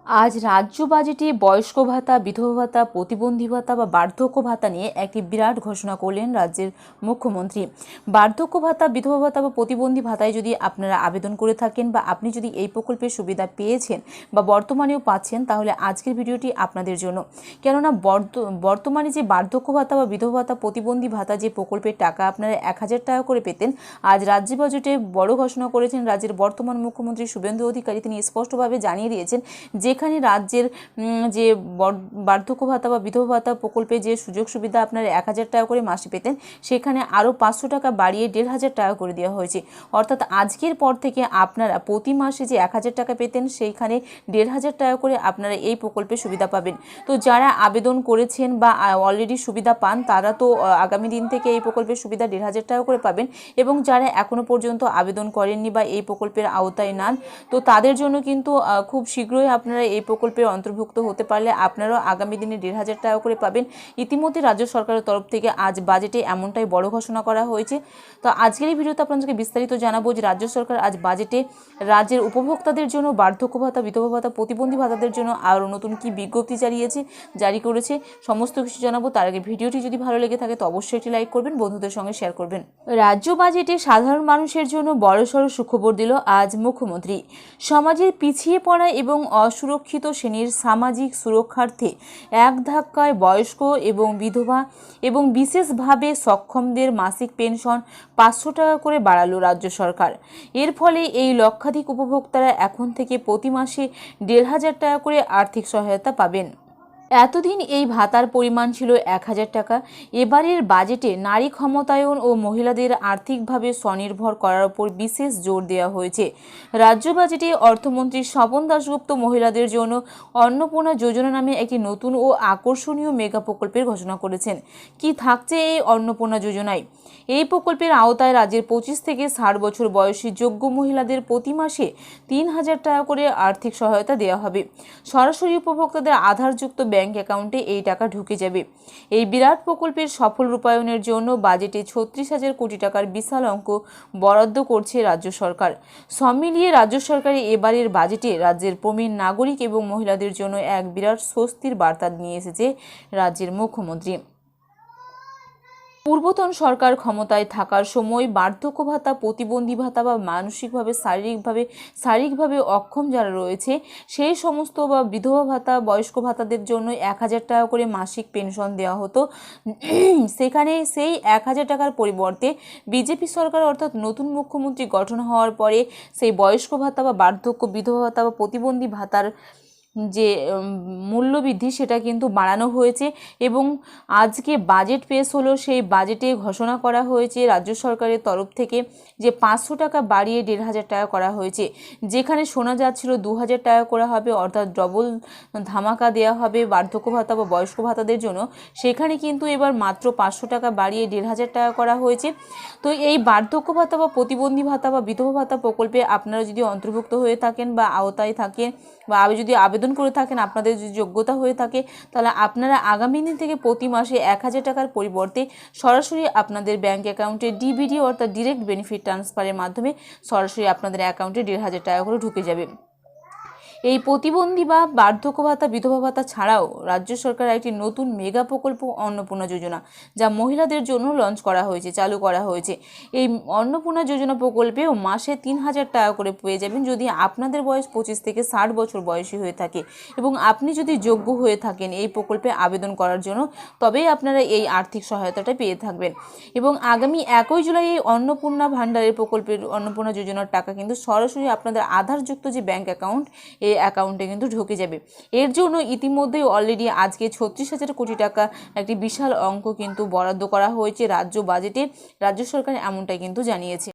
আজ রাজ্য বাজেটে বয়স্ক ভাতা, বিধবা ভাতা, প্রতিবন্ধী ভাতা বা বার্ধক্য ভাতা নিয়ে একটি বিরাট ঘোষণা করলেন রাজ্যের মুখ্যমন্ত্রী। বার্ধক্য ভাতা, বিধবা ভাতা বা প্রতিবন্ধী ভাতায় যদি আপনারা আবেদন করে থাকেন বা আপনি যদি এই প্রকল্পের সুবিধা পেয়েছেন বা বর্তমানেও পাচ্ছেন, তাহলে আজকের ভিডিওটি আপনাদের জন্য। কেননা বর্তমানে যে বার্ধক্য ভাতা বা বিধবা ভাতা, প্রতিবন্ধী ভাতা যে প্রকল্পের টাকা আপনারা 1000 টাকা করে পেতেন, আজ রাজ্য বাজেটে বড় ঘোষণা করেছেন রাজ্যের বর্তমান মুখ্যমন্ত্রী শুভেন্দু অধিকারী। তিনি স্পষ্টভাবে জানিয়ে দিয়েছেন যেখানে রাজ্যের যে বার্ধক্য ভাতা বা বিধবা ভাতা প্রকল্পে যে সুযোগ সুবিধা আপনারা 1000 টাকা করে মাসে পেতেন, সেখানে আরও 500 টাকা বাড়িয়ে 1500 টাকা করে দেওয়া হয়েছে। অর্থাৎ আজকের পর থেকে আপনারা প্রতি মাসে যে 1000 টাকা পেতেন, সেইখানে 1500 টাকা করে আপনারা এই প্রকল্পে সুবিধা পাবেন। তো যারা আবেদন করেছেন বা অলরেডি সুবিধা পান, তারা তো আগামী দিন থেকে এই প্রকল্পের সুবিধা 1500 টাকা করে পাবেন। এবং যারা এখনও পর্যন্ত আবেদন করেননি বা এই প্রকল্পের আওতায় নন, তো তাদের জন্য কিন্তু খুব শীঘ্রই আপনারা এই প্রকল্পের অন্তর্ভুক্ত হতে পারলে আপনারাও আগামী দিনে 1500 টাকা করে পাবেন। ইতিমধ্যে রাজ্য সরকারের তরফ থেকে আজ বাজেটে এমনটাই বড় ঘোষণা করা হয়েছে। তো আজকের এই ভিডিওতে আপনাদেরকে বিস্তারিত জানাবো যে রাজ্য সরকার আজ বাজেটে রাজ্যের উপভোক্তাদের জন্য বার্ধক্য ভাতা, বিধবা ভাতা, প্রতিবন্ধী ভাতাদের জন্য আরও নতুন কি বিজ্ঞপ্তি জারি করেছে, সমস্ত কিছু জানাবো। তার আগে ভিডিওটি যদি ভালো লেগে থাকে তো অবশ্যই এটি লাইক করবেন, বন্ধুদের সঙ্গে শেয়ার করবেন। রাজ্য বাজেটে সাধারণ মানুষের জন্য বড়সড় সুখবর দিল আজ মুখ্যমন্ত্রী। সমাজের পিছিয়ে পড়া এবং অসুরক্ষিত শ্রেণীর সামাজিক সুরক্ষার্থে এক ধাক্কায় বয়স্ক এবং বিধবা এবং বিশেষভাবে সক্ষমদের মাসিক পেনশন 500 টাকা করে বাড়ালো রাজ্য সরকার। এর ফলে এই লক্ষাধিক উপভোক্তারা এখন থেকে প্রতি মাসে 1500 টাকা করে আর্থিক সহায়তা পাবেন। এতদিন এই ভাতার পরিমাণ ছিল 1000 টাকা। এবারের বাজেটে নারী ক্ষমতায়ন ও মহিলাদের আর্থিকভাবে স্বনির্ভর করার উপর বিশেষ জোর দেওয়া হয়েছে। রাজ্য বাজেটে অর্থমন্ত্রী স্বপন দাশগুপ্ত মহিলাদের জন্য অন্নপূর্ণা যোজনা নামে একটি নতুন ও আকর্ষণীয় মেগা প্রকল্পের ঘোষণা করেছেন। কি থাকছে এই অন্নপূর্ণা যোজনায়? এই প্রকল্পের আওতায় রাজ্যের 25 থেকে 60 বছর বয়সী যোগ্য মহিলাদের প্রতি মাসে 3000 টাকা করে আর্থিক সহায়তা দেওয়া হবে। সরাসরি উপভোক্তাদের আধারযুক্ত ব্যাংক অ্যাকাউন্টে এই টাকা ঢুকে যাবে। এই বিরাট প্রকল্পের সফল রূপায়ণের জন্য বাজেটে 36,000 কোটি টাকার বিশাল অঙ্ক বরাদ্দ করছে রাজ্য সরকার। সব মিলিয়ে রাজ্য সরকারের এবারের বাজেটে রাজ্যের প্রবীণ নাগরিক এবং মহিলাদের জন্য এক বিরাট স্বস্তির বার্তা নিয়ে এসেছে রাজ্যের মুখ্যমন্ত্রী। পূর্বতন সরকার ক্ষমতায় থাকার সময় বার্ধক্য ভাতা, প্রতিবন্ধী ভাতা বা মানসিকভাবে শারীরিকভাবে অক্ষম যারা রয়েছে, সেই সমস্ত বা বিধবা ভাতা, বয়স্ক ভাতাদের জন্য 1000 টাকা করে মাসিক পেনশন দেওয়া হতো। সেখানে সেই 1000 টাকার পরিবর্তে বিজেপি সরকার অর্থাৎ নতুন মুখ্যমন্ত্রী গঠন হওয়ার পরে সেই বয়স্ক ভাতা বা বার্ধক্য, বিধবা ভাতা বা প্রতিবন্ধী ভাতার যে মূল্যবৃদ্ধি সেটা কিন্তু বাড়ানো হয়েছে। এবং আজকে বাজেট পেশ হলো, সেই বাজেটে ঘোষণা করা হয়েছে রাজ্য সরকারের তরফ থেকে যে 500 টাকা বাড়িয়ে 1500 টাকা করা হয়েছে। যেখানে শোনা যাচ্ছিল 2000 টাকা করা হবে, অর্থাৎ ডবল ধামাকা দেওয়া হবে বার্ধক্য ভাতা বা বয়স্ক ভাতাদের জন্য, সেখানে কিন্তু এবার মাত্র 500 টাকা বাড়িয়ে 1500 টাকা করা হয়েছে। তো এই বার্ধক্য ভাতা বা প্রতিবন্ধী ভাতা বা বিধবা ভাতা প্রকল্পে আপনারা যদি অন্তর্ভুক্ত হয়ে থাকেন বা আওতায় থাকেন বা যদি আবেদন করে থাকেন, আপনাদের যদি যোগ্যতা হয়ে থাকে, তাহলে আপনারা আগামী দিন থেকে প্রতি মাসে 1000 টাকার পরিবর্তে সরাসরি আপনাদের ব্যাংক অ্যাকাউন্টে ডিবিটি অর্থাৎ ডিরেক্ট বেনিফিট ট্রান্সফারের মাধ্যমে সরাসরি আপনাদের অ্যাকাউন্টে 1500 টাকা করে ঢুকে যাবে। এই প্রতিবন্ধী বা বার্ধক্য ভাতা, বিধবা ভাতা ছাড়াও রাজ্য সরকার একটি নতুন মেগা প্রকল্প অন্নপূর্ণা যোজনা, যা মহিলাদের জন্য চালু করা হয়েছে। এই অন্নপূর্ণা যোজনা প্রকল্পেও মাসে 3000 টাকা করে পেয়ে যাবেন যদি আপনাদের বয়স 25 থেকে 60 বছর বয়সী হয়ে থাকে এবং আপনি যদি যোগ্য হয়ে থাকেন এই প্রকল্পে আবেদন করার জন্য, তবেই আপনারা এই আর্থিক সহায়তাটা পেয়ে থাকবেন। এবং আগামী 1 জুলাই এই অন্নপূর্ণা ভাণ্ডারের প্রকল্পের অন্নপূর্ণা যোজনার টাকা কিন্তু সরাসরি আপনাদের আধারযুক্ত যে ব্যাংক অ্যাকাউন্ট, এই অ্যাকাউন্টে কিন্তু ঢুকে যাবে। এর জন্য ইতিমধ্যেই অলরেডি আজকে 36,000 কোটি টাকা একটি বিশাল অঙ্ক কিন্তু বরাদ্দ করা হয়েছে রাজ্য বাজেটে। রাজ্য সরকার এমনটাই কিন্তু জানিয়েছে।